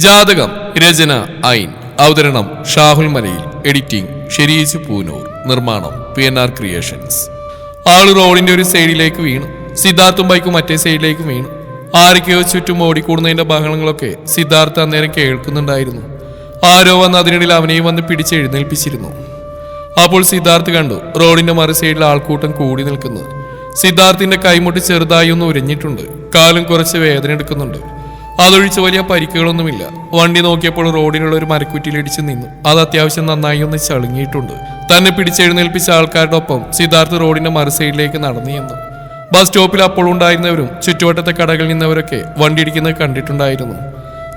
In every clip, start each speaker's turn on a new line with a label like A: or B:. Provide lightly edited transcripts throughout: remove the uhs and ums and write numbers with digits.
A: ജാതകം രചന ഐൻ അവതരണം ഷാഹുൽ മലയിൽ എഡിറ്റിംഗ് ഷെരീജ് പൂനൂർ നിർമ്മാണം PNR ക്രിയേഷൻസ്. ആള് റോഡിന്റെ ഒരു സൈഡിലേക്ക് വീണു. സിദ്ധാർത്ഥും ബൈക്കും മറ്റേ സൈഡിലേക്ക് വീണു. ആരൊക്കെയോ ചുറ്റും ഓടിക്കൂടുന്നതിന്റെ ബഹളങ്ങളൊക്കെ സിദ്ധാർത്ഥ അന്നേരം കേൾക്കുന്നുണ്ടായിരുന്നു. ആരോ വന്ന് അതിനിടയിൽ അവനെയും വന്ന് പിടിച്ചെഴുന്നേൽപ്പിച്ചിരുന്നു. അപ്പോൾ സിദ്ധാർത്ഥ് കണ്ടു റോഡിന്റെ മറു സൈഡിൽ ആൾക്കൂട്ടം കൂടി നിൽക്കുന്നു. സിദ്ധാർത്ഥിന്റെ കൈമുട്ടി ചെറുതായി ഒന്ന് ഉരഞ്ഞിട്ടുണ്ട്. കാലും കുറച്ച് വേദന എടുക്കുന്നുണ്ട്. അതൊഴിച്ച് വലിയ പരിക്കുകളൊന്നുമില്ല. വണ്ടി നോക്കിയപ്പോൾ റോഡിനുള്ള ഒരു മരക്കുറ്റിയിലിടിച്ച് നിന്നു. അത് അത്യാവശ്യം നന്നായി ഒന്ന് ചളുങ്ങിയിട്ടുണ്ട്. തന്നെ പിടിച്ചെഴുന്നേൽപ്പിച്ച ആൾക്കാരുടെ ഒപ്പം സിദ്ധാർത്ഥ് റോഡിന്റെ മറു സൈഡിലേക്ക് നടന്നു ചെന്നു. ബസ് സ്റ്റോപ്പിൽ അപ്പോൾ ഉണ്ടായിരുന്നവരും ചുറ്റുവട്ടത്തെ കടകളിൽ നിന്നവരൊക്കെ വണ്ടി ഇടിക്കുന്നത് കണ്ടിട്ടുണ്ടായിരുന്നു.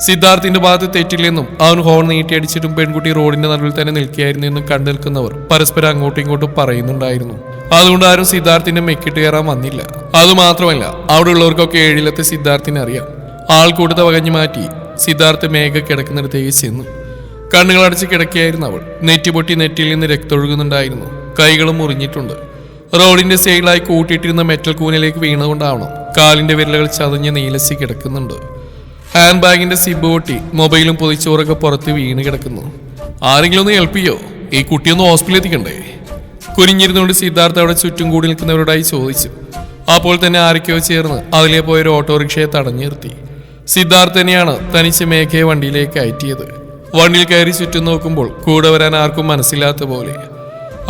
A: സിദ്ധാർത്ഥിന്റെ ഭാഗത്ത് തെറ്റില്ലെന്നും അവൻ ഹോൺ നീട്ടിയടിച്ചിട്ടും പെൺകുട്ടി റോഡിന്റെ നടുവിൽ തന്നെ നിൽക്കുകയായിരുന്നു എന്നും കണ്ടു നിൽക്കുന്നവർ പരസ്പരം അങ്ങോട്ടും ഇങ്ങോട്ടും പറയുന്നുണ്ടായിരുന്നു. അതുകൊണ്ട് ആരും സിദ്ധാർത്ഥിന്റെ മെക്കിട്ട് കയറാൻ വന്നില്ല. അതുമാത്രമല്ല, അവിടെ ഉള്ളവർക്കൊക്കെ ഏഴിലത്തെ സിദ്ധാർത്ഥിനെ അറിയാം. ആൾക്കൂട്ടത്തെ വകഞ്ഞു മാറ്റി സിദ്ധാർത്ഥ് മേഘ കിടക്കുന്നിടത്തേക്ക് ചെന്നു. കണ്ണുകളടച്ച് കിടക്കുകയായിരുന്നു അവൾ. നെറ്റിപൊട്ടി നെറ്റിയിൽ നിന്ന് രക്തമൊഴുകുന്നുണ്ടായിരുന്നു. കൈകളും മുറിഞ്ഞിട്ടുണ്ട്. റോഡിന്റെ സൈഡിലായി കൂട്ടിയിട്ടിരുന്ന മെറ്റൽ കൂനിലേക്ക് വീണുകൊണ്ടാവണം കാലിന്റെ വിരലുകൾ ചതഞ്ഞ് നീലച്ചി കിടക്കുന്നുണ്ട്. ഹാൻഡ് ബാഗിന്റെ സിബ് പൊട്ടി മൊബൈലും പൊതിച്ചോറൊക്കെ പുറത്ത് വീണ് കിടക്കുന്നു. ആരെങ്കിലും ഒന്ന് ഹെൽപ്പ് ചെയ്യോ? ഈ കുട്ടിയൊന്ന് ഹോസ്പിറ്റലിൽ എത്തിക്കണ്ടേ? കുനിഞ്ഞിരുന്നുകൊണ്ട് സിദ്ധാർത്ഥ അവിടെ ചുറ്റും കൂടി നിൽക്കുന്നവരോടായി ചോദിച്ചു. അപ്പോൾ തന്നെ ആരൊക്കെയോ ചേർന്ന് അതിലെ പോയൊരു ഓട്ടോറിക്ഷയെ തടഞ്ഞു നിർത്തി. സിദ്ധാർത്ഥ് തന്നെയാണ് തനിച്ച് മേഘയെ വണ്ടിയിലേക്ക് കയറ്റിയത്. വണ്ടിയിൽ കയറി ചുറ്റും നോക്കുമ്പോൾ കൂടെ വരാൻ ആർക്കും മനസ്സില്ലാത്ത പോലെ.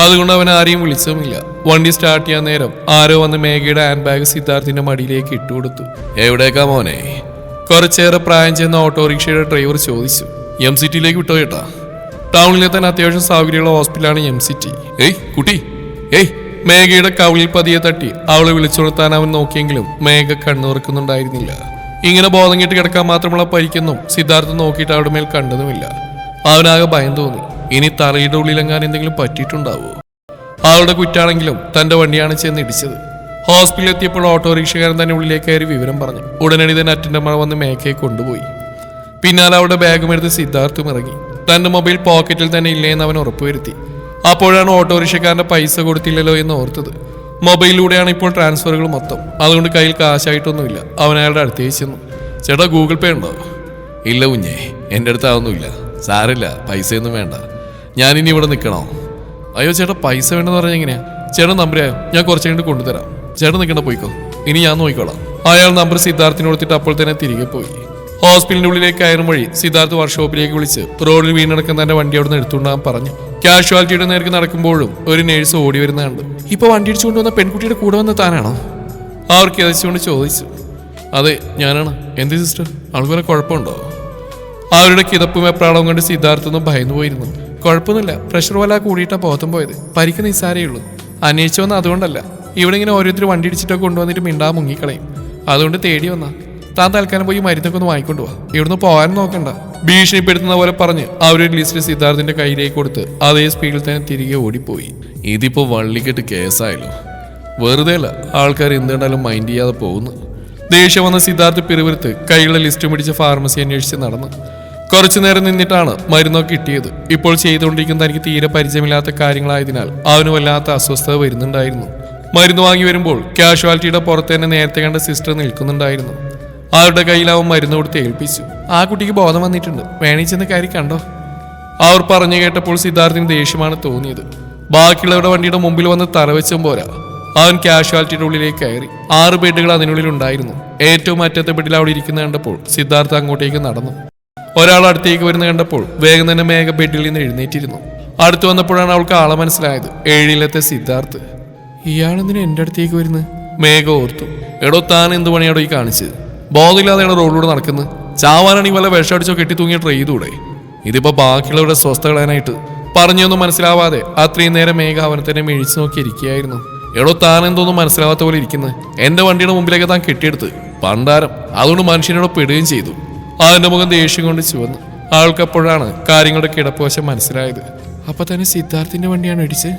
A: അതുകൊണ്ട് അവൻ ആരെയും വിളിച്ചുമില്ല. വണ്ടി സ്റ്റാർട്ട് ചെയ്യാൻ നേരം ആരോ വന്ന് മേഘയുടെ ഹാൻഡ് ബാഗ് സിദ്ധാർത്ഥിന്റെ മടിയിലേക്ക് ഇട്ടുകൊടുത്തു. എവിടേക്കാ മോനെ? കുറച്ചേറെ പ്രായം ചെന്ന ഓട്ടോറിക്ഷയുടെ ഡ്രൈവർ ചോദിച്ചു. MCTയിലേക്ക് വിട്ടോ ചേട്ടാ. ടൗണിലെത്താൻ അത്യാവശ്യം സൗകര്യമുള്ള ഹോസ്പിറ്റലാണ് MCT. ഏയ് കുട്ടി, ഏയ്. മേഘയുടെ കവിളിൽ പതിയെ തട്ടി അവളെ വിളിച്ചുകൊടുത്താൻ അവൻ നോക്കിയെങ്കിലും മേഘ കണ്ണുറക്കുന്നുണ്ടായിരുന്നില്ല. ഇങ്ങനെ ബോധം കെട്ട് കിടക്കാൻ മാത്രമുള്ള പരിക്കൊന്നും സിദ്ധാർത്ഥ് നോക്കിയിട്ട് അവിടെ മേൽ കണ്ടതുമില്ല. അവനാകെ ഭയം തോന്നി. ഇനി തലയുടെ ഉള്ളിലെങ്ങാൻ എന്തെങ്കിലും പറ്റിയിട്ടുണ്ടാവോ? അവളുടെ കുറ്റാണെങ്കിലും തന്റെ വണ്ടിയാണ് ചെന്ന് ഇടിച്ചത്. ഹോസ്പിറ്റലിൽ എത്തിയപ്പോൾ ഓട്ടോറിക്ഷക്കാരൻ തന്നെ ഉള്ളിലേക്ക് കയറി വിവരം പറഞ്ഞു. ഉടനടി തന്നെ അറ്റൻഡർമാർ വന്ന് മേഘയെ കൊണ്ടുപോയി. പിന്നാലെ അവളുടെ ബാഗും എടുത്ത് സിദ്ധാർത്ഥും ഇറങ്ങി. തന്റെ മൊബൈൽ പോക്കറ്റിൽ തന്നെ ഇല്ലേന്ന് അവൻ ഉറപ്പുവരുത്തി. അപ്പോഴാണ് ഓട്ടോറിക്ഷക്കാരന്റെ പൈസ കൊടുത്തില്ലല്ലോ എന്ന് ഓർത്തത്. മൊബൈലിലൂടെയാണ് ഇപ്പോൾ ട്രാൻസ്ഫറുകൾ മൊത്തം. അതുകൊണ്ട് കയ്യിൽ കാശായിട്ടൊന്നുമില്ല. അവൻ അയാളുടെ അടുത്തേക്ക് ചെന്നു. ചേട്ടാ, ഗൂഗിൾ പേ ഉണ്ടോ? ഇല്ല കുഞ്ഞേ, എൻ്റെ അടുത്ത് അതൊന്നുമില്ല. സാരില്ല, പൈസയൊന്നും വേണ്ട. ഞാനിനി ഇവിടെ നിൽക്കണോ? അയ്യോ ചേട്ടാ, പൈസ വേണ്ടെന്ന് പറഞ്ഞാൽ എങ്ങനെയാ? ചേട്ടൻ നമ്പരായോ? ഞാൻ കുറച്ച് കഴിഞ്ഞിട്ട് കൊണ്ടുതരാം. ചേട്ടൻ നിൽക്കണ്ട, പോയിക്കോ. ഇനി ഞാൻ നോക്കിക്കോളാം. അയാൾ നമ്പർ സിദ്ധാർത്ഥിന് കൊടുത്തിട്ട് അപ്പോൾ തന്നെ തിരികെ പോയി. ഹോസ്പിറ്റലിന്റെ ഉള്ളിലേക്ക് കയറും വഴി സിദ്ധാർത്ഥ് വർക്ക്ഷോപ്പിലേക്ക് വിളിച്ച് റോഡിൽ വീണടക്കുന്ന തന്റെ വണ്ടി അവിടെ നിന്ന് എടുത്തുകൊണ്ടാൻ പറഞ്ഞു. കാഷ്വാലിറ്റിയുടെ നേർക്ക് നടക്കുമ്പോഴും ഒരു നേഴ്സ് ഓടി വരുന്ന കണ്ടു. ഇപ്പൊ വണ്ടി ഇടിച്ചുകൊണ്ട് വന്ന പെൺകുട്ടിയുടെ കൂടെ വന്ന താനാണോ? അവർക്ക് കിതച്ചുകൊണ്ട് ചോദിച്ചു. അതെ, ഞാനാണ്. എന്ത് സിസ്റ്റർ, ആൾക്ക് വരെ കുഴപ്പമുണ്ടോ? അവരുടെ കിതപ്പും എപ്രാളവും കണ്ട് സിദ്ധാർത്ഥൊന്നും ഭയന്നു പോയിരുന്നു. കുഴപ്പമൊന്നുമില്ല, പ്രഷർ വല്ല കൂടിയിട്ടാ ബോധം പോയത്. പരിക്ക് നിസ്സാരേ ഉള്ളൂ. അന്വേഷിച്ചു വന്ന അതുകൊണ്ടല്ല. ഇവിടെ ഇങ്ങനെ ഓരോരുത്തർ വണ്ടി ഇടിച്ചിട്ടൊക്കെ കൊണ്ടുവന്നിട്ട് മിണ്ടാ മുങ്ങിക്കളയും. അതുകൊണ്ട് തേടി വന്നാ. താൻ തൽക്കാലം പോയി മരുന്നൊക്കെ ഒന്ന് വാങ്ങിക്കൊണ്ടു പോവാ. ഇവിടുന്ന് പോകാനും നോക്കണ്ട. ഭീഷണിപ്പെടുത്തുന്ന പോലെ പറഞ്ഞ് അവരൊരു ലിസ്റ്റ് സിദ്ധാർത്ഥിന്റെ കയ്യിലേക്ക് കൊടുത്ത് അതേ സ്പീഡിൽ തന്നെ തിരികെ ഓടിപ്പോയി. ഇതിപ്പോ വള്ളിക്കെട്ട് കേസായല്ലോ. വെറുതെ അല്ല, ആൾക്കാർ എന്തുകൊണ്ടാലും മൈൻഡ് ചെയ്യാതെ പോകുന്നു. ദേഷ്യം വന്ന സിദ്ധാർത്ഥ് പിറുവിറുത്ത് കൈയുള്ള ലിസ്റ്റ് പിടിച്ച് ഫാർമസി അന്വേഷിച്ച് നടന്നു. കുറച്ചു നേരം നിന്നിട്ടാണ് മരുന്നൊക്കെ കിട്ടിയത്. ഇപ്പോൾ ചെയ്തുകൊണ്ടിരിക്കുന്ന തനിക്ക് തീരെ പരിചയമില്ലാത്ത കാര്യങ്ങളായതിനാൽ അവന് വല്ലാത്ത അസ്വസ്ഥത വരുന്നുണ്ടായിരുന്നു. മരുന്ന് വാങ്ങി വരുമ്പോൾ കാഷ്വാലിറ്റിയുടെ പുറത്ത് തന്നെ നേരത്തെ കണ്ട സിസ്റ്റർ നിൽക്കുന്നുണ്ടായിരുന്നു. അവരുടെ കയ്യിൽ അവൻ മരുന്ന് കൊടുത്ത് ഏൽപ്പിച്ചു. ആ കുട്ടിക്ക് ബോധം വന്നിട്ടുണ്ട്, വേണി ചെന്ന് കയറി കണ്ടോ? അവർ പറഞ്ഞു കേട്ടപ്പോൾ സിദ്ധാർത്ഥിന് ദേഷ്യമാണ് തോന്നിയത്. ബാക്കിയുള്ളവരുടെ വണ്ടിയുടെ മുമ്പിൽ വന്ന് തറവെച്ചും പോരാ. അവൻ കാഷ്വാലിറ്റിയുടെ ഉള്ളിലേക്ക് കയറി. 6 ബെഡുകൾ അതിനുള്ളിൽ ഉണ്ടായിരുന്നു. ഏറ്റവും അറ്റത്തെ ബെഡിൽ അവിടെ ഇരിക്കുന്ന കണ്ടപ്പോൾ സിദ്ധാർത്ഥ അങ്ങോട്ടേക്ക് നടന്നു. ഒരാൾ അടുത്തേക്ക് വരുന്ന കണ്ടപ്പോൾ വേഗം തന്നെ മേഘ ബെഡിൽ നിന്ന് എഴുന്നേറ്റിരുന്നു. അടുത്ത് വന്നപ്പോഴാണ് അവൾക്ക് ആളെ മനസ്സിലായത്. ഏഴിലത്തെ സിദ്ധാർത്ഥ്. ഇയാളെന്തിനാ എൻ്റെ അടുത്തേക്ക് വരുന്നത്? മേഘ ഓർത്തു. എടോ, താൻ എന്ത് പണിയാടോ ഈ കാണിച്ചത്? ബോധമില്ലാതെയാണ് റോഡിലൂടെ നടക്കുന്നത്. ചാവാനാണെങ്കിൽ വല്ല വിഷം അടിച്ചോ കെട്ടി തൂങ്ങിയ ട്രൈ ചെയ്തൂടെ? ഇതിപ്പോ ബാക്കിയുള്ളവരുടെ സ്വസ്ഥ കളയാനായിട്ട്. പറഞ്ഞൊന്നും മനസ്സിലാവാതെ അത്രയും നേരം മേഘ അവനെ തന്നെ മിഴിച്ചു നോക്കിയിരിക്കുകയായിരുന്നു. എടോ, താൻ എന്തോന്നും മനസ്സിലാവാത്ത പോലെ ഇരിക്കുന്നത്. എന്റെ വണ്ടിയുടെ മുമ്പിലേക്ക് താൻ കെട്ടിയെടുത്ത് പണ്ടാരം. അതുകൊണ്ട് മനുഷ്യനോട് പെടുകയും ചെയ്തു. അവന്റെ മുഖം ദേഷ്യം കൊണ്ട് ചുവന്നു. ആൾക്കപ്പോഴാണ് കാര്യങ്ങളുടെ കിടപ്പുവശം മനസ്സിലായത്. അപ്പൊ തന്നെ സിദ്ധാർത്ഥിന്റെ വണ്ടിയാണ് ഇടിച്ച്.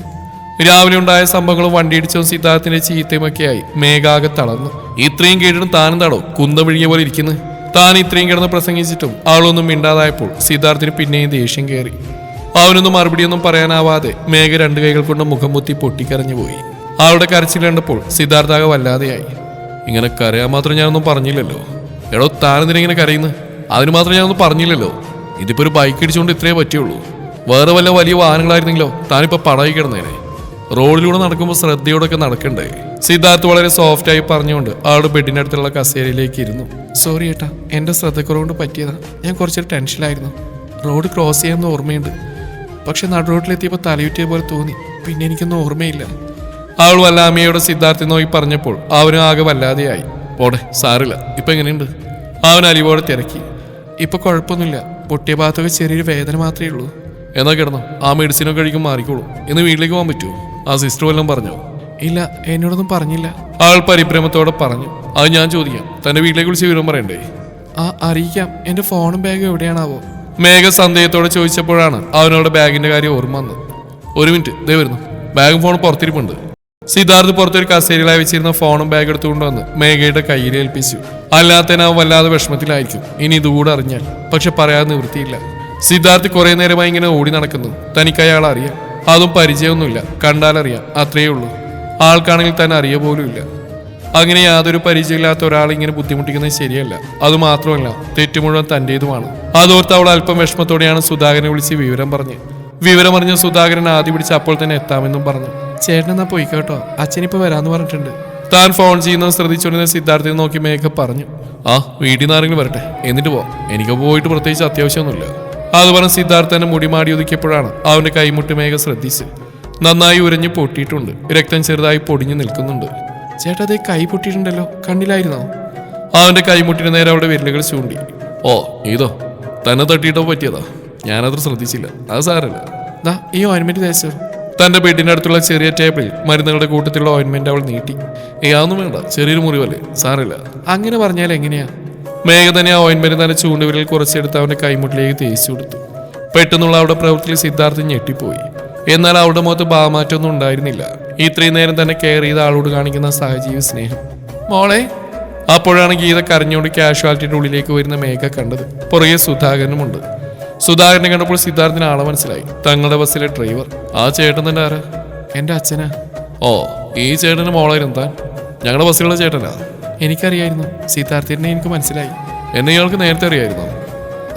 A: രാവിലെ ഉണ്ടായ സംഭവങ്ങളും വണ്ടി ഇടിച്ചതും സിദ്ധാർത്ഥിന്റെ ചീത്തയുമൊക്കെയായി മേഘാകെ തളർന്നു. ഇത്രയും കേട്ടിട്ടും താനെന്താടോ കുന്തം വിഴിയ പോലെ ഇരിക്കുന്നത്? താൻ ഇത്രയും കിടന്ന് പ്രസംഗിച്ചിട്ടും അവളൊന്നും മിണ്ടാതായപ്പോൾ സിദ്ധാർത്ഥിന് പിന്നെയും ദേഷ്യം കയറി. അവനൊന്നും മറുപടിയൊന്നും പറയാനാവാതെ മേഘ 2 കൈകൾ കൊണ്ട് മുഖം പൊത്തി പൊട്ടിക്കരഞ്ഞു പോയി. അവളുടെ കരച്ചിൽ കണ്ടപ്പോൾ സിദ്ധാർത്ഥാകെ വല്ലാതെയായി. ഇങ്ങനെ കരയാൻ മാത്രം ഞാനൊന്നും പറഞ്ഞില്ലല്ലോ. എടോ, താനെന്തിനെ ഇങ്ങനെ കരയുന്നു? അതിന് മാത്രം ഞാനൊന്നും പറഞ്ഞില്ലല്ലോ. ഇതിപ്പോ ഒരു ബൈക്ക് ഇടിച്ചുകൊണ്ട് ഇത്രയേ പറ്റുള്ളൂ. വേറെ വല്ല വലിയ വാഹനങ്ങളായിരുന്നെങ്കിലോ താനിപ്പോ പടയി കിടന്നേനെ. റോഡിലൂടെ നടക്കുമ്പോൾ ശ്രദ്ധയോടൊക്കെ നടക്കണ്ടേ? സിദ്ധാർത്ഥ് വളരെ സോഫ്റ്റായി പറഞ്ഞുകൊണ്ട് ആളുടെ ബെഡിന്റെ അടുത്തുള്ള കസേരയിലേക്ക് ഇരുന്നു. സോറി ഏട്ടാ, എന്റെ ശ്രദ്ധക്കുറവുകൊണ്ട് പറ്റിയതാ. ഞാൻ കുറച്ചൊരു ടെൻഷനിലായിരുന്നു. റോഡ് ക്രോസ് ചെയ്യാമെന്ന് ഓർമ്മയുണ്ട്, പക്ഷെ നടുറോട്ടിലെത്തിയപ്പോൾ തലയുറ്റിയ പോലെ തോന്നി. പിന്നെ എനിക്കൊന്നും ഓർമ്മയില്ല. അവൾ വല്ലാമയോട് സിദ്ധാർത്ഥി നോക്കി പറഞ്ഞപ്പോൾ അവനും ആകെ വല്ലാതെയായി. പോടെ, സാറില്ല. ഇപ്പൊ എങ്ങനെയുണ്ട്? അവൻ അലിവോടെ തിരക്കി. ഇപ്പൊ കുഴപ്പമൊന്നുമില്ല. പൊട്ടിയ ഭാഗത്തൊക്കെ ചെറിയൊരു വേദന മാത്രമേ ഉള്ളൂ. എന്നാ കിടന്നോ, ആ മെഡിസിനൊക്കെ കഴിക്കും മാറിക്കോളൂ. ഇന്ന് വീട്ടിലേക്ക് പോകാൻ പറ്റുമോ? ആ സിസ്റ്റർ വല്ലതും പറഞ്ഞോ? ഇല്ല, എന്നോടൊന്നും പറഞ്ഞില്ല. അവൾ പരിഭ്രമത്തോടെ പറഞ്ഞു. അത് ഞാൻ ചോദിക്കാം, തന്റെ വീട്ടിലേക്ക് വിളിച്ച് വിവരം പറയണ്ടേ? ആ, അറിയിക്കാം. എന്റെ ഫോണും ബാഗും എവിടെയാണാവോ? മേഘ സന്ദേഹത്തോടെ ചോദിച്ചപ്പോഴാണ് അവനവളുടെ ബാഗിന്റെ കാര്യം ഓർമ്മ വന്നത്. ഒരു മിനിറ്റ്, ദേ വരുന്നു. ബാഗും ഫോണും പുറത്തിരിപ്പുണ്ട്. സിദ്ധാർത്ഥ് പുറത്തൊരു കസേരയിലായി വെച്ചിരുന്ന ഫോണും ബാഗ് എടുത്തുകൊണ്ടുവന്ന് മേഘയുടെ കയ്യിൽ ഏൽപ്പിച്ചു. അല്ലാത്തതിന് അവൻ വല്ലാതെ വിഷമത്തിലായിരിക്കും ഇനി ഇതുകൂടെ അറിഞ്ഞാൽ. പക്ഷെ പറയാതെ നിവൃത്തിയില്ല. സിദ്ധാർത്ഥ് കുറെ നേരമായി ഇങ്ങനെ ഓടി നടക്കുന്നു. തനിക്ക് അയാൾ അറിയാം. അതും പരിചയമൊന്നുമില്ല, കണ്ടാലറിയാം, അത്രയേ ഉള്ളൂ. ആൾക്കാണെങ്കിൽ തന്നെ അറിയ പോലും ഇല്ല. അങ്ങനെ യാതൊരു പരിചയമില്ലാത്ത ഒരാൾ ഇങ്ങനെ ബുദ്ധിമുട്ടിക്കുന്നത് ശരിയല്ല. അതുമാത്രമല്ല, തെറ്റ് മുഴുവൻ തന്റേതുമാണ്. അതോർത്ത് അവൾ അല്പം വിഷമത്തോടെയാണ് സുധാകരനെ വിളിച്ച് വിവരം പറഞ്ഞ്. വിവരമറിഞ്ഞ സുധാകരൻ ആദ്യം പിടിച്ച് അപ്പോൾ തന്നെ എത്താമെന്നും പറഞ്ഞു. ചേട്ടനെന്നാ പോയി കേട്ടോ, അച്ഛനിപ്പോ വരാന്ന് പറഞ്ഞിട്ടുണ്ട്. താൻ ഫോൺ ചെയ്യുന്നത് ശ്രദ്ധിച്ചുകൊണ്ടിരുന്ന സിദ്ധാർത്ഥിനെ നോക്കി മേഘ പറഞ്ഞു. ആ, വീട്ടിൽ നിന്ന് ആരെങ്കിലും വരട്ടെ, എന്നിട്ട് പോവാം. എനിക്ക് പോയിട്ട് പ്രത്യേകിച്ച് അത്യാവശ്യമൊന്നുമില്ല. അത് പറഞ്ഞ് സിദ്ധാർത്ഥന്റെ മുടി മാടി ഒതുക്കിയപ്പോഴാണ് അവന്റെ കൈമുട്ട് മേഘ ശ്രദ്ധിച്ച്. നന്നായി ഉരഞ്ഞു പൊട്ടിയിട്ടുണ്ട്. രക്തം ചെറുതായി പൊടിഞ്ഞു നിൽക്കുന്നുണ്ട്. ചേട്ടാ, അതേ കൈ പൊട്ടിയിട്ടുണ്ടല്ലോ, കണ്ടില്ലായിരുന്നോ? അവന്റെ കൈമുട്ടിന് നേരെ അവളുടെ വിരലുകൾ ചൂണ്ടി. ഓ, ഇതോ തന്നെ തട്ടിയിട്ടോ പറ്റിയതാ, ഞാനത്ര ശ്രദ്ധിച്ചില്ല. അത് സാരല്ല. ദാ ഈ ഓയിൻമെന്റ് തേച്ചോ. തന്റെ ബെഡിന്റെ അടുത്തുള്ള ചെറിയ ടേബിളിൽ മരുന്നുകളുടെ കൂട്ടത്തിലുള്ള ഓയിൻമെന്റ് അവൾ നീട്ടി. അതൊന്നും വേണ്ട, ചെറിയൊരു മുറിവല്ലേ, സാരല്ല. അങ്ങനെ പറഞ്ഞാൽ എങ്ങനെയാ? മേഘ തന്നെ ആ ഓയിൻമെന്റ് തന്നെ ചൂണ്ടുവിരൽ കുറച്ചെടുത്ത് അവന്റെ കൈമുട്ടിലേക്ക് തേച്ചു കൊടുത്തു. പെട്ടെന്നുള്ള അവളുടെ പ്രവൃത്തിയിൽ സിദ്ധാർത്ഥൻ ഞെട്ടിപ്പോയി. എന്നാൽ അവളുടെ മുഖത്ത് ഭാവമാറ്റമൊന്നും ഉണ്ടായിരുന്നില്ല. ഇത്രയും നേരം തന്നെ കെയർ ചെയ്ത ആളോട് കാണിക്കുന്ന സഹജീവി സ്നേഹം. മോളെ. അപ്പോഴാണ് ഗീത കരഞ്ഞുകൊണ്ട് കാഷ്വാലിറ്റിയുടെ ഉള്ളിലേക്ക് വരുന്ന മേഘ കണ്ടത്. പുറകെ സുധാകരനുമുണ്ട്. സുധാകരനെ കണ്ടപ്പോൾ സിദ്ധാർത്ഥിന് ആളെ മനസ്സിലായി. തങ്ങളുടെ ബസ്സിലെ ഡ്രൈവർ. ആ ചേട്ടൻ തന്നെ ആരാ? എന്റെ അച്ഛനാ. ഓ, ഈ ചേട്ടന് മോളായിരുന്നു താൻ? ഞങ്ങളുടെ ബസ്സിലുള്ള ചേട്ടനാ? എനിക്കറിയായിരുന്നു. സിദ്ധാർത്ഥിനെ എനിക്ക് മനസ്സിലായി. എന്നെ ഇയാൾക്ക് നേരത്തെ അറിയായിരുന്നോ?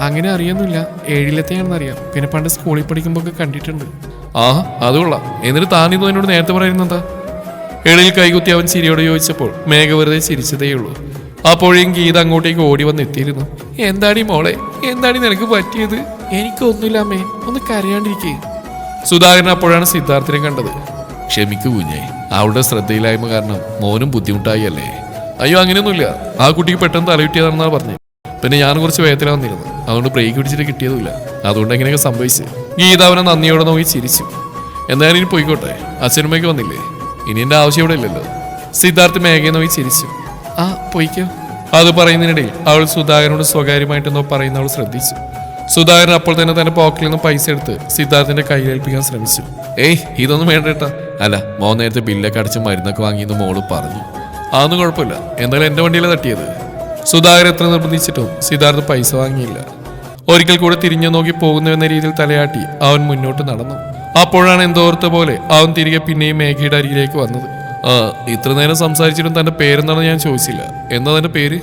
A: അങ്ങനെ അറിയൊന്നുമില്ല, 7ലെത്തെയാണെന്ന് അറിയാം. പിന്നെ പണ്ട് സ്കൂളിൽ പഠിക്കുമ്പോൾ ഒക്കെ കണ്ടിട്ടുണ്ട്. ആ, അതുകൊള്ളാം. എന്നിട്ട് താനിതോ എന്നോട് നേരത്തെ പറയുന്നെന്താ? എളിയിൽ കൈകുത്തി അവൻ ചിരിയോട് ചോദിച്ചപ്പോൾ മേഘ വെറുതെ ചിരിച്ചതേയുള്ളൂ. അപ്പോഴേക്കും ഗീത അങ്ങോട്ടേക്ക് ഓടി വന്ന് എത്തിയിരുന്നു. എന്താടി മോളെ, എന്താടി നിനക്ക് പറ്റിയത്? എനിക്കൊന്നുമില്ല അമ്മേ, ഒന്ന് കരയാണ്ടിരിക്കേ. സുധാകരൻ അപ്പോഴാണ് സിദ്ധാർത്ഥിനെ കണ്ടത്. ക്ഷമിക്കൂ കുഞ്ഞേ, അവളുടെ ശ്രദ്ധയില്ലായ്മ കാരണം മോനും ബുദ്ധിമുട്ടായി അല്ലേ? അയ്യോ, അങ്ങനെയൊന്നുമില്ല. ആ കുട്ടിക്ക് പെട്ടെന്ന് തലയുറ്റിയതാണെന്നാണ് പറഞ്ഞത്. പിന്നെ ഞാൻ കുറച്ച് വേഗത്തിലാണ് വന്നിരുന്നു, അതുകൊണ്ട് ബ്രേക്ക് പിടിച്ചിട്ട് കിട്ടിയതുമില്ല. അതുകൊണ്ട് എങ്ങനെയൊക്കെ സംഭവിച്ചു. ഗീത അവനെ നന്ദിയോടെ നോക്കി ചിരിച്ചു. എന്തായാലും ഇനി പോയിക്കോട്ടെ, അച്ഛനുമ്മയ്ക്ക് വന്നില്ലേ? ഇനി എന്റെ ആവശ്യം ഇവിടെ ഇല്ലല്ലോ. സിദ്ധാർത്ഥ് മേഘയെ നോക്കി ചിരിച്ചു. ആ, പോയിക്കോ. അത് പറയുന്നതിനിടയിൽ അവൾ സുധാകരനോട് സ്വകാര്യമായിട്ടെന്നോ പറയുന്ന അവൾ ശ്രദ്ധിച്ചു. സുധാകരൻ അപ്പോൾ തന്നെ തന്റെ പോക്കറ്റിൽ നിന്ന് പൈസ എടുത്ത് സിദ്ധാർത്ഥിന്റെ കയ്യിലേൽപ്പിക്കാൻ ശ്രമിച്ചു. ഏയ്, ഇതൊന്നും വേണ്ടേട്ടാ. അല്ല, മോൻ നേരത്തെ ബില്ലൊക്കെ അടിച്ച് മരുന്നൊക്കെ വാങ്ങിയെന്ന് മോള് പറഞ്ഞു. അതൊന്നും കുഴപ്പമില്ല, എന്തായാലും എന്റെ വണ്ടിയിലെ തട്ടിയത്. സുധാകരൻ എത്ര നിർബന്ധിച്ചിട്ടും സിദ്ധാർത്ഥ് പൈസ വാങ്ങിയില്ല. ഒരിക്കൽ കൂടെ തിരിഞ്ഞു നോക്കി പോകുന്നുവെന്ന രീതിയിൽ തലയാട്ടി അവൻ മുന്നോട്ട് നടന്നു. അപ്പോഴാണ് എന്തോർത്ത പോലെ അവൻ തിരികെ പിന്നെയും മേഘയുടെ അരികിലേക്ക് വന്നത്. ഇത്ര നേരം സംസാരിച്ചിട്ടും തന്റെ പേരെന്താണെന്ന് ഞാൻ ചോദിച്ചില്ല. എന്താ തന്റെ പേര്?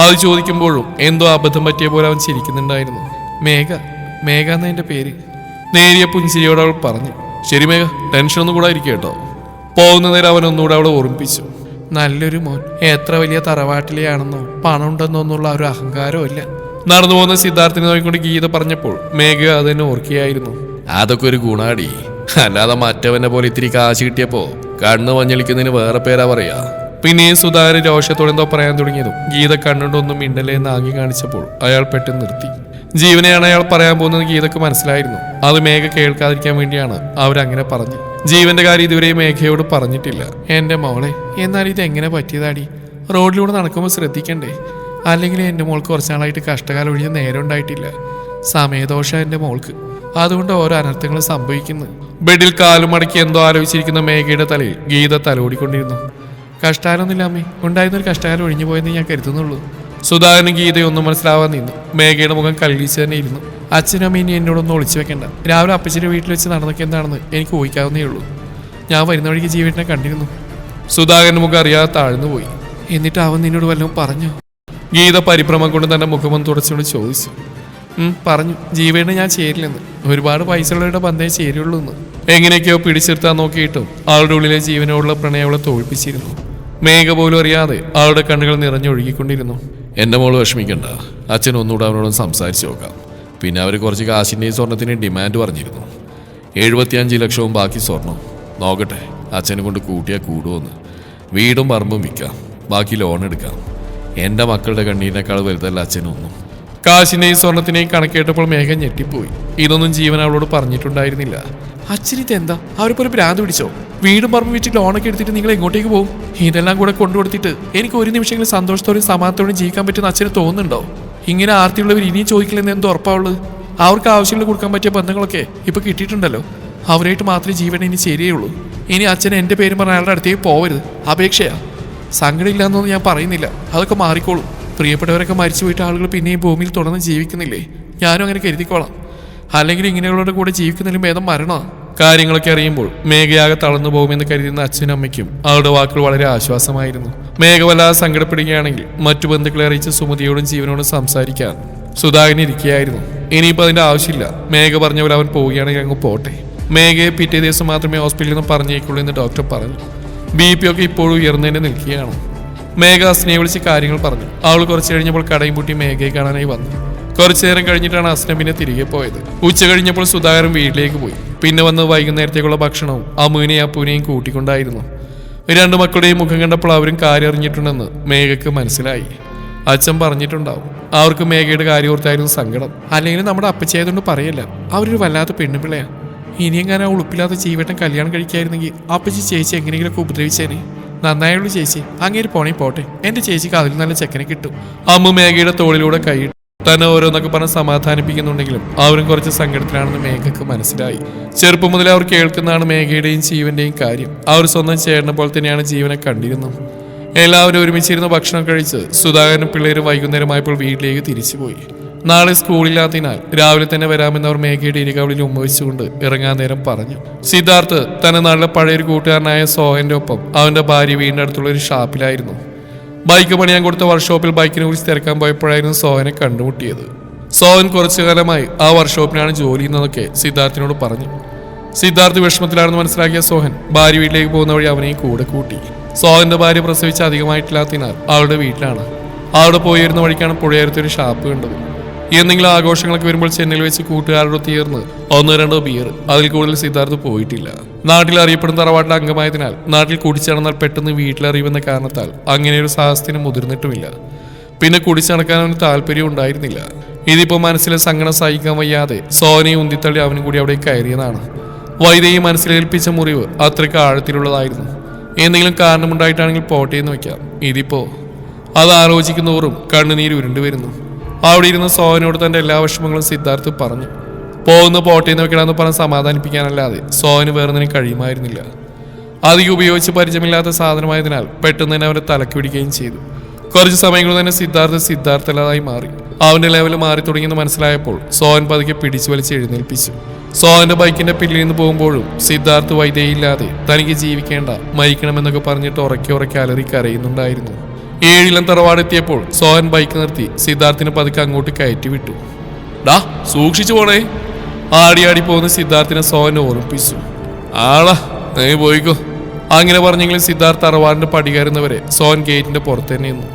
A: അത് ചോദിക്കുമ്പോഴും എന്തോ അബദ്ധം പറ്റിയ പോലെ അവൻ ചിരിക്കുന്നുണ്ടായിരുന്നു. മേഘ, മേഘ എന്ന എന്റെ പേര്. നേരിയ പുഞ്ചിരിയോട് അവൾ പറഞ്ഞു. ശരി മേഘ, ടെൻഷനൊന്നും കൂടെ ഇരിക്കുക കേട്ടോ. പോകുന്ന നേരം അവൻ ഒന്നുകൂടെ അവളെ ഓർമ്മിപ്പിച്ചു. നല്ലൊരു മോൻ, എത്ര വലിയ തറവാട്ടിലെയാണെന്നോ പണം ഉണ്ടെന്നോ എന്നുള്ള ഒരു അഹങ്കാരമില്ല. നടന്നു പോകുന്ന സിദ്ധാർത്ഥിനെ നോക്കിക്കൊണ്ട് ഗീത പറഞ്ഞപ്പോൾ മേഘ അതിനെ ഓർക്കുകയായിരുന്നു. അതൊക്കെ ഒരു ഗുണാടി, അല്ലാതെ മറ്റവനെ പോലെ ഇത്തിരി കാശ് കിട്ടിയപ്പോ കണ്ണ് മഞ്ഞളിക്കുന്നതിന് വേറെ പേരാ പറയാ. പിന്നെയും സുധാകരൻ രോഷത്തോടെ എന്തോ പറയാൻ തുടങ്ങിയതും ഗീത കണ്ണുകൊണ്ടൊന്നും മിണ്ടല്ലേ എന്ന് ആംഗ്യം കാണിച്ചപ്പോൾ അയാൾ പെട്ടെന്ന് നിർത്തി. ജീവനെയാണ് അയാൾ പറയാൻ പോകുന്നത് ഗീതക്ക് മനസ്സിലായിരുന്നു. അത് മേഘ കേൾക്കാതിരിക്കാൻ വേണ്ടിയാണ് അവരങ്ങനെ പറഞ്ഞു. ജീവന്റെ കാര്യം ഇതുവരെ മേഘയോട് പറഞ്ഞിട്ടില്ല. എന്റെ മോളെ, എന്നാൽ ഇത് എങ്ങനെ പറ്റിയതാടി? റോഡിലൂടെ നടക്കുമ്പോൾ ശ്രദ്ധിക്കണ്ടേ? അല്ലെങ്കിൽ എന്റെ മോൾക്ക് കുറച്ചാളായിട്ട് കഷ്ടകാലം ഒഴിഞ്ഞ് നേരം ഉണ്ടായിട്ടില്ല. സമയദോഷം എന്റെ മോൾക്ക്, അതുകൊണ്ട് ഓരോ അനർത്ഥങ്ങൾ സംഭവിക്കുന്നു. ബെഡിൽ കാലും മടക്കി എന്തോ ആലോചിച്ചിരിക്കുന്ന മേഘയുടെ തലയിൽ ഗീത തലോടിക്കൊണ്ടിരുന്നു. കഷ്ടകാലമൊന്നുമില്ല അമ്മേ, ഉണ്ടായിരുന്നൊരു കഷ്ടകാലം ഒഴിഞ്ഞു പോയെന്ന് ഞാൻ കരുതുന്നുള്ളൂ. സുധാകരനും ഗീതയൊന്നും മനസ്സിലാവാൻ നിന്നു. മേഘയുടെ മുഖം കല്ലിച്ച് തന്നെ ഇരുന്നു. അച്ഛനും അമ്മ ഇനി എന്നോടൊന്നും ഒളിച്ചു വെക്കണ്ട. രാവിലെ അപ്പച്ചൻ്റെ വീട്ടിൽ വെച്ച് നടന്നൊക്കെ എന്താണെന്ന് എനിക്ക് ഊഹിക്കാവുന്നേ ഉള്ളൂ. ഞാൻ വരുന്ന വഴിക്ക് ജീവനെ കണ്ടിരുന്നു. സുധാകരന്റെ മുഖം അറിയാതെ താഴ്ന്നു പോയി. എന്നിട്ട് അവൻ നിന്നോട് വല്ലതും പറഞ്ഞോ? ഗീത പരിഭ്രമം കൊണ്ട് തന്റെ മുഖമൊന്ന് തുടച്ചുകൊണ്ട് ചോദിച്ചു. പറഞ്ഞു, ജീവേണ് ഞാൻ ചേരില്ലെന്ന്. ഒരുപാട് പൈസകളുടെ ബന്ധേ ചേരുള്ളൂ എന്ന്. എങ്ങനെയൊക്കെയോ പിടിച്ചെടുത്താൻ നോക്കിയിട്ടും ആളുടെ ഉള്ളിലെ ജീവനോടുള്ള പ്രണയം അവളെ തോൽപ്പിച്ചിരുന്നു. മേഘ പോലും അറിയാതെ ആളുടെ കണ്ണുകൾ നിറഞ്ഞൊഴുകിക്കൊണ്ടിരുന്നു. എൻ്റെ മോള് വിഷമിക്കണ്ട, അച്ഛൻ ഒന്നുകൂടെ അവനോട് സംസാരിച്ച് നോക്കാം. പിന്നെ അവർ കുറച്ച് കാശിൻ്റെയും സ്വർണത്തിൻ്റെയും ഡിമാൻഡ് പറഞ്ഞിരുന്നു. 75 ലക്ഷവും ബാക്കി സ്വർണം. നോക്കട്ടെ, അച്ഛനെ കൊണ്ട് കൂട്ടിയാൽ കൂടുമെന്ന്. വീടും പറമ്പും വിൽക്കാം, ബാക്കി ലോൺ എടുക്കാം. എൻ്റെ മക്കളുടെ കണ്ണീരിനേക്കാൾ വലുതല്ല അച്ഛനൊന്നും. കാശിൻ്റെയും സ്വർണത്തിനെയും കണക്കേട്ടപ്പോൾ മേഘം ഞെട്ടിപ്പോയി. ഇതൊന്നും ജീവൻ അവളോട് പറഞ്ഞിട്ടുണ്ടായിരുന്നില്ല. അച്ഛനിതെന്താ, അവരെപ്പോലെ ഭ്രാന്ത് പിടിച്ചോ? വീടും പറമ്പ് വിറ്റ് ലോണൊക്കെ എടുത്തിട്ട് നിങ്ങൾ എങ്ങോട്ടേക്ക് പോകും? ഇതെല്ലാം കൂടെ കൊണ്ടുകൊടുത്തിട്ട് എനിക്ക് ഒരു നിമിഷങ്ങളിൽ സന്തോഷത്തോടെയും സമാധാനത്തോടെയും ജീവിക്കാൻ പറ്റുന്ന അച്ഛന് തോന്നുന്നുണ്ടോ? ഇങ്ങനെ ആർത്തിയുള്ളവർ ഇനിയും ചോദിക്കില്ലെന്ന് എന്ത് ഉറപ്പാവുള്ളത്? അവർക്ക് ആവശ്യമുള്ള കൊടുക്കാൻ പറ്റിയ ബന്ധങ്ങളൊക്കെ ഇപ്പൊ കിട്ടിയിട്ടുണ്ടല്ലോ. അവരായിട്ട് മാത്രമേ ജീവൻ ഇനി ശരിയുള്ളൂ. ഇനി അച്ഛൻ എൻ്റെ പേരും പറഞ്ഞ അയാളുടെ അടുത്തേക്ക് പോവരുത്. അപേക്ഷയാ. സങ്കടമില്ലാന്നൊന്നും ഞാൻ പറയുന്നില്ല, അതൊക്കെ മാറിക്കോളും. പ്രിയപ്പെട്ടവരൊക്കെ മരിച്ചു പോയിട്ട് ആളുകൾ പിന്നെയും ഭൂമിയിൽ തുടർന്ന് ജീവിക്കുന്നില്ലേ? ഞാനും അങ്ങനെ കരുതിക്കോളാം. അല്ലെങ്കിൽ ഇങ്ങനെയുള്ളവരുടെ കൂടെ ജീവിക്കുന്നതിലും ഭേദം മരണമാണ്. കാര്യങ്ങളൊക്കെ അറിയുമ്പോൾ മേഘയാകെ തളർന്നു പോകുമെന്ന് കരുതുന്ന അച്ഛനും അമ്മയ്ക്കും അവളുടെ വാക്കുകൾ വളരെ ആശ്വാസമായിരുന്നു. മേഘ വല്ലാതെ സങ്കടപ്പെടുകയാണെങ്കിൽ മറ്റു ബന്ധുക്കളെ അറിയിച്ച് സുമതിയോടും ജീവനോടും സംസാരിക്കാൻ സുധാകരൻ ഇരിക്കുകയായിരുന്നു. ഇനിയിപ്പോൾ അതിന്റെ ആവശ്യമില്ല. മേഘ പറഞ്ഞ പോലെ അവൻ പോവുകയാണെങ്കിൽ അങ്ങ് പോട്ടെ. മേഘയെ പിറ്റേ ദിവസം മാത്രമേ ഹോസ്പിറ്റലിൽ നിന്ന് പറഞ്ഞേക്കുള്ളൂ എന്ന് ഡോക്ടർ പറഞ്ഞു. BP ഒക്കെ ഇപ്പോഴും ഉയർന്നതിന് നിൽക്കുകയാണ്. മേഘ അസ്നയെ വിളിച്ച് കാര്യങ്ങൾ പറഞ്ഞു. അവൾ കുറച്ച് കഴിഞ്ഞപ്പോൾ കടയും പൂട്ടി മേഘയെ കാണാനായി വന്നു. കുറച്ചു നേരം കഴിഞ്ഞിട്ടാണ് അസ്ന പിന്നെ തിരികെ പോയത്. ഉച്ച കഴിഞ്ഞപ്പോൾ സുധാകരൻ വീട്ടിലേക്ക് പോയി. പിന്നെ വന്ന് വൈകുന്നേരത്തേക്കുള്ള ഭക്ഷണവും അമ്മുവിനെയും അപ്പുവിനെയും കൂട്ടിക്കൊണ്ടായിരുന്നു. 2 മക്കളുടെയും മുഖം കണ്ടപ്പോൾ അവരും കാര്യം അറിഞ്ഞിട്ടുണ്ടെന്ന് മേഘയ്ക്ക് മനസ്സിലായി. അച്ഛൻ പറഞ്ഞിട്ടുണ്ടാവും. അവർക്ക് മേഘയുടെ കാര്യം ഓർത്തായിരുന്നു സങ്കടം. അല്ലെങ്കിൽ നമ്മുടെ അപ്പച്ചയായതുകൊണ്ട് പറയല്ല, അവരൊരു വല്ലാത്ത പെണ്ണുപിള്ളയാ. ഇനിയെങ്ങാനും ഉളുപ്പില്ലാത്ത ജീവട്ടം കല്യാണം കഴിക്കായിരുന്നെങ്കിൽ അപ്പച്ചി ചേച്ചി എങ്ങനെയെങ്കിലൊക്കെ ഉപദ്രവിച്ചേനെ. നന്നായുള്ളൂ ചേച്ചി, അങ്ങേര് പോണേ പോട്ടെ. എന്റെ ചേച്ചിക്ക് അതിൽ നല്ല ചെക്കനെ കിട്ടും. അമ്മ മേഘയുടെ തോളിലൂടെ കൈയിട്ടു. തന്നെ ഓരോന്നൊക്കെ പറഞ്ഞ് സമാധാനിപ്പിക്കുന്നുണ്ടെങ്കിലും അവരും കുറച്ച് സങ്കടത്തിലാണെന്ന് മേഘയ്ക്ക് മനസ്സിലായി. ചെറുപ്പം മുതലേ അവർ കേൾക്കുന്നതാണ് മേഘയുടെയും ജീവന്റെയും കാര്യം. അവർ സ്വന്തം ചേട്ടനെ പോലെ തന്നെയാണ് ജീവനെ കണ്ടിരുന്നത്. എല്ലാവരും ഒരുമിച്ചിരുന്ന് ഭക്ഷണം കഴിച്ച് സുധാകരനും പിള്ളേരും വൈകുന്നേരമായപ്പോൾ വീട്ടിലേക്ക് തിരിച്ചുപോയി. നാളെ സ്കൂളില്ലാത്തതിനാൽ രാവിലെ തന്നെ വരാമെന്ന് അവർ മേഘയുടെ ഇരികവളിൽ ഉമ്മവെച്ചുകൊണ്ട് ഇറങ്ങാൻ നേരം പറഞ്ഞു. സിദ്ധാർത്ഥ് തന്റെ നാട്ടിലെ പഴയൊരു കൂട്ടുകാരനായ സോഹന്റെ ഒപ്പം അവന്റെ ഭാര്യ വീടിന്റെ അടുത്തുള്ള ഒരു ഷാപ്പിലായിരുന്നു. ബൈക്ക് പണിയാൻ കൊടുത്ത വർക്ക്ഷോപ്പിൽ ബൈക്കിനെ കുറിച്ച് തിരക്കാൻ പോയപ്പോഴായിരുന്നു സോഹനെ കണ്ടുമുട്ടിയത്. സോഹൻ കുറച്ചു കാലമായി ആ വർക്ക്ഷോപ്പിലാണ് ജോലി ചെയ്യുന്നതൊക്കെ സിദ്ധാർത്ഥിനോട് പറഞ്ഞു. സിദ്ധാർത്ഥ് വിഷമത്തിലാണെന്ന് മനസ്സിലാക്കിയ സോഹൻ ഭാര്യ വീട്ടിലേക്ക് പോകുന്ന വഴി അവനെയും കൂടെ കൂട്ടി. സോഹന്റെ ഭാര്യ പ്രസവിച്ച് അധികമായിട്ടില്ലാത്തതിനാൽ അവളുടെ വീട്ടിലാണ്. അവിടെ പോയിരുന്ന വഴിക്കാണ് പുഴയടുത്തൊരു ഷാപ്പ് കണ്ടത്. എന്തെങ്കിലും ആഘോഷങ്ങളൊക്കെ വരുമ്പോൾ ചെന്നൈയിൽ വെച്ച് കൂട്ടുകാരോട് തീർന്ന് 1-2 ബിയർ, അതിൽ കൂടുതൽ സിദ്ധാർത്ഥ് പോയിട്ടില്ല. നാട്ടിൽ അറിയപ്പെടുന്ന തറവാട്ടിലെ അംഗമായതിനാൽ നാട്ടിൽ കുടിച്ചടന്നാൽ പെട്ടെന്ന് വീട്ടിലറിയുമെന്ന കാരണത്താൽ അങ്ങനെയൊരു സാഹസത്തിന് മുതിർന്നിട്ടുമില്ല. പിന്നെ കുടിച്ചടക്കാൻ അവന് താല്പര്യം ഉണ്ടായിരുന്നില്ല. ഇതിപ്പോ മനസ്സിലെ സങ്കടം സഹിക്കാൻ വയ്യാതെ സോനയെ ഉന്തിത്തള്ളി അവനും കൂടി അവിടെ കയറിയതാണ്. വൈദ്യയെ മനസ്സിലേൽപ്പിച്ച മുറിവ് അത്രയ്ക്ക് ആഴത്തിലുള്ളതായിരുന്നു. എന്തെങ്കിലും കാരണമുണ്ടായിട്ടാണെങ്കിൽ പോട്ടെ എന്ന് വെക്കാം. ഇതിപ്പോ അത് ആലോചിക്കുന്നവരും കണ്ണുനീര് ഉരുണ്ടു വരുന്നു. അവിടെ ഇരുന്ന് സോഹനോട് തന്റെ എല്ലാ വിഷമങ്ങളും സിദ്ധാർത്ഥ് പറഞ്ഞു. പോകുന്ന പോട്ടേന്ന് വെക്കണമെന്ന് പറഞ്ഞ് സമാധാനിപ്പിക്കാനല്ലാതെ സോഹന് വേറൊന്നിനും കഴിയുമായിരുന്നില്ല. അധികം ഉപയോഗിച്ച് പരിചയമില്ലാത്ത സാധനമായതിനാൽ പെട്ടെന്ന് തന്നെ അവരെ തലക്ക് പിടിക്കുകയും ചെയ്തു. കുറച്ച് സമയം കൊണ്ട് തന്നെ സിദ്ധാർത്ഥല്ലാതായി മാറി. അവന്റെ ലെവൽ മാറി തുടങ്ങിയെന്ന് മനസ്സിലായപ്പോൾ സോഹൻ പതുക്കെ പിടിച്ചു വലിച്ച് എഴുന്നേൽപ്പിച്ചു. സോഹന്റെ ബൈക്കിന്റെ പിന്നിൽ നിന്ന് പോകുമ്പോഴും സിദ്ധാർത്ഥ് വൈദ്യയില്ലാതെ തനിക്ക് ജീവിക്കേണ്ട, മരിക്കണമെന്നൊക്കെ പറഞ്ഞിട്ട് ഉറക്കെ അലറി കരയുന്നുണ്ടായിരുന്നു. 7 ഇളം തറവാടെത്തിയപ്പോൾ സോഹൻ ബൈക്ക് നിർത്തി സിദ്ധാർത്ഥിനെ പതുക്കെ അങ്ങോട്ട് കയറ്റി വിട്ടു. ഡാ സൂക്ഷിച്ചു പോണേ. ആടി പോകുന്ന സിദ്ധാർത്ഥിനെ സോഹൻ ഓർമ്മിപ്പിച്ചു. ആളാ നീ പോയിക്കോ. അങ്ങനെ പറഞ്ഞെങ്കിലും സിദ്ധാർത്ഥ് തറവാടിന്റെ പടി കയറുന്നവരെ സോഹൻ ഗേറ്റിന്റെ പുറത്ത് തന്നെ നിന്നു.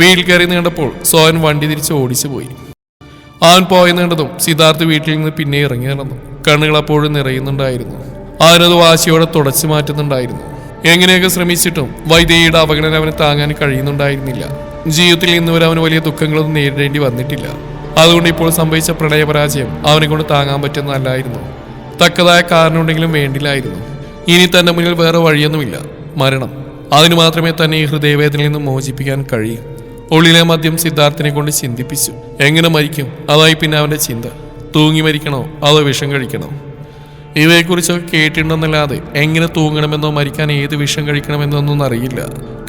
A: വീട്ടിൽ കയറി നീണ്ടപ്പോൾ സോഹൻ വണ്ടി തിരിച്ച് ഓടിച്ചു പോയി. അവൻ പോയെന്ന് കണ്ടതും സിദ്ധാർത്ഥ് വീട്ടിൽ നിന്ന് പിന്നെ ഇറങ്ങി നടന്നു. കണ്ണുകൾ അപ്പോഴും നിറയുന്നുണ്ടായിരുന്നു. അവനത് വാശിയോടെ തുടച്ചു മാറ്റുന്നുണ്ടായിരുന്നു. എങ്ങനെയൊക്കെ ശ്രമിച്ചിട്ടും വൈദേഹിയുടെ അവഗണന അവന് താങ്ങാൻ കഴിയുന്നുണ്ടായിരുന്നില്ല. ജീവിതത്തിൽ ഇന്നുവരെ അവന് വലിയ ദുഃഖങ്ങളൊന്നും നേരിടേണ്ടി വന്നിട്ടില്ല. അതുകൊണ്ട് ഇപ്പോൾ സംഭവിച്ച പ്രണയപരാജയം അവനെ കൊണ്ട് താങ്ങാൻ പറ്റുന്നതല്ലായിരുന്നു. തക്കതായ കാരണമുണ്ടെങ്കിലും വേണ്ടില്ലായിരുന്നു. ഇനി തന്റെ മുന്നിൽ വേറെ വഴിയൊന്നുമില്ല, മരണം. അതിനു മാത്രമേ തന്നെ ഈ ഹൃദയവേദനയിൽ നിന്ന് മോചിപ്പിക്കാൻ കഴിയൂ. ഉള്ളിലെ മദ്യം സിദ്ധാർത്ഥിനെ കൊണ്ട് ചിന്തിപ്പിച്ചു. എങ്ങനെ മരിക്കും, അതായി പിന്നെ അവന്റെ ചിന്ത. തൂങ്ങി മരിക്കണോ അതോ വിഷം കഴിക്കണോ? ഇവയെക്കുറിച്ചൊക്കെ കേട്ടിട്ടുണ്ടെന്നല്ലാതെ എങ്ങനെ തൂങ്ങണമെന്നോ മരിക്കാൻ ഏത് വിഷം കഴിക്കണമെന്നൊന്നും അറിയില്ല.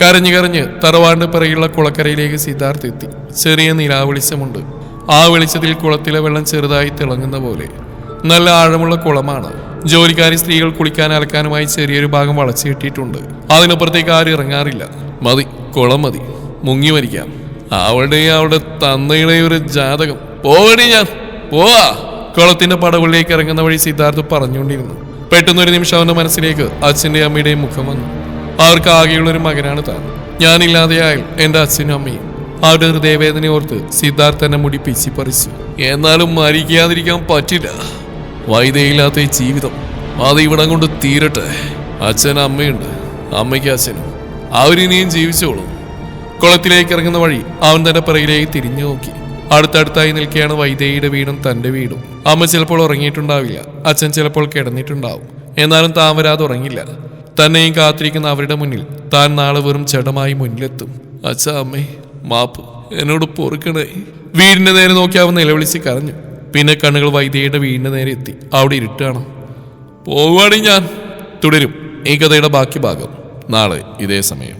A: കരഞ്ഞ് തറവാടിന്റെ പിറകിലുള്ള കുളക്കരയിലേക്ക് സിദ്ധാർത്ഥ് എത്തി. ചെറിയ നിലാവെളിച്ചമുണ്ട്. ആ വെളിച്ചത്തിൽ കുളത്തിലെ വെള്ളം ചെറുതായി തിളങ്ങുന്ന പോലെ. നല്ല ആഴമുള്ള കുളമാണ്. ജോലിക്കാരി സ്ത്രീകൾ കുളിക്കാൻ അലക്കാനുമായി ചെറിയൊരു ഭാഗം വളച്ചു കെട്ടിയിട്ടുണ്ട്. അതിനപ്പുറത്തേക്ക് ആരും ഇറങ്ങാറില്ല. മതി, കുളം മതി, മുങ്ങി മരിക്കാം. അവളുടെ തന്നയുടെയും ഒരു ജാതകം. പോകടി ഞാൻ പോവാ. കുളത്തിന്റെ പടവുകളിലേക്ക് ഇറങ്ങുന്ന വഴി സിദ്ധാർത്ഥ് പറഞ്ഞുകൊണ്ടിരുന്നു. പെട്ടെന്നൊരു നിമിഷം അവന്റെ മനസ്സിലേക്ക് അച്ഛന്റെ അമ്മയുടെയും മുഖം വന്നു. അവർക്ക് ആകെയുള്ളൊരു മകനാണ് താൻ. ഞാനില്ലാതെയായാൽ എന്റെ അച്ഛനും അമ്മയും. അവരുടെ ഹൃദയവേദന ഓർത്ത് സിദ്ധാർത്ഥ് എന്നെ മുടി പിച്ചി പറിച്ചു. എന്നാലും മരിക്കാതിരിക്കാൻ പറ്റില്ല. വൈദ്യയില്ലാത്ത ഈ ജീവിതം അത് ഇവിടം കൊണ്ട് തീരട്ടെ. അച്ഛനും അമ്മയുണ്ട്, അമ്മയ്ക്ക് അച്ഛനും. അവരിനിയും ജീവിച്ചോളും. കുളത്തിലേക്ക് ഇറങ്ങുന്ന വഴി അവൻ തന്റെ പിറകിലേക്ക് തിരിഞ്ഞു നോക്കി. അടുത്തടുത്തായി നിൽക്കുകയാണ് വൈദേഹിയുടെ വീടും തന്റെ വീടും. അമ്മ ചിലപ്പോൾ ഉറങ്ങിയിട്ടുണ്ടാവില്ല, അച്ഛൻ ചിലപ്പോൾ കിടന്നിട്ടുണ്ടാവും. എന്നാലും താൻ വരാതെ ഉറങ്ങില്ല. തന്നെയും കാത്തിരിക്കുന്ന അവരുടെ മുന്നിൽ താൻ നാളെ വെറും ചെടമായി മുന്നിലെത്തും. അച്ഛാ, അമ്മേ, മാപ്പ്, എന്നോട് പൊറുക്കണേ. വീടിന്റെ നേരെ നോക്കി അവൻ നിലവിളിച്ച് കരഞ്ഞു. പിന്നെ കണ്ണുകൾ വൈദേഹിയുടെ വീടിന്റെ നേരെ എത്തി. അവിടെ ഇരുട്ടാണ്. പോവാടി ഞാൻ. തുടരും ഈ കഥയുടെ ബാക്കി ഭാഗം നാളെ ഇതേ സമയം.